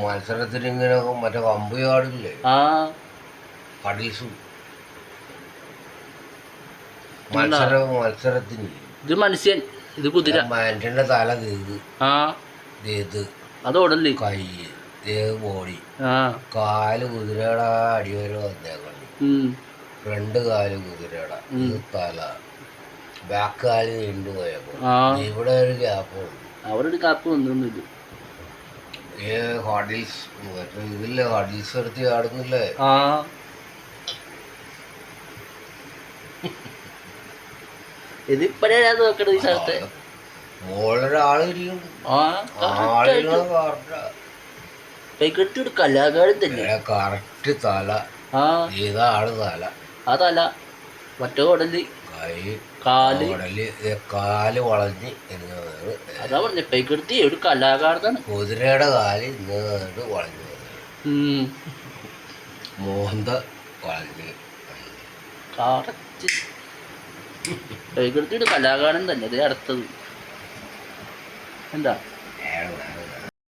മത്സരത്തിന് ഇങ്ങനെ മറ്റേ കമ്പ് ചാടില്ലേ കടീസും മത്സരത്തിന് ഇത് മനുഷ്യൻ, ഇത് കുതിര. മനുഷ്യന്റെ തല ഇത് അതോടല്ലേ കൈ ബോഡി കാല് കുതിരയുടെ അടിവരെ വന്നേക്കണ്ട്. രണ്ട് കാല് കുതിരയുടെ തല ബാക്ക് കാല് നീണ്ടു പോയപ്പോ ഇവിടെ ഒരു ഗ്യാപ്പ് ഉണ്ട്. അവിടെ ഒരു കാപ്പ് വന്നില്ല. ഹഡിൽസ് മറ്റേ ഇതില്ലേ ഹഡിൽസ് എടുത്ത് ചാടുന്നില്ലേ? ഇതിപ്പോഴേ ഞാൻ നോക്കണത് ഈ സ്ഥലത്ത് മോളൊരാള് കലാകാരൻ തന്നെ. കറക്റ്റ് തല ഇതാണ് തല. ആ തല മറ്റേ ഉടല് കാല് കാല് വളഞ്ഞ് അതാ പറഞ്ഞ പൈക്കെടുത്തി ഒരു കലാകാരനാണ്. കുതിരയുടെ കാല് ഇന്ന് വളഞ്ഞു മോന്ത വളഞ്ഞ് കറക്റ്റ് പൈക്കെടുത്തി ഒരു കലാകാരൻ തന്നെ. അതേ അടുത്തത് എന്താ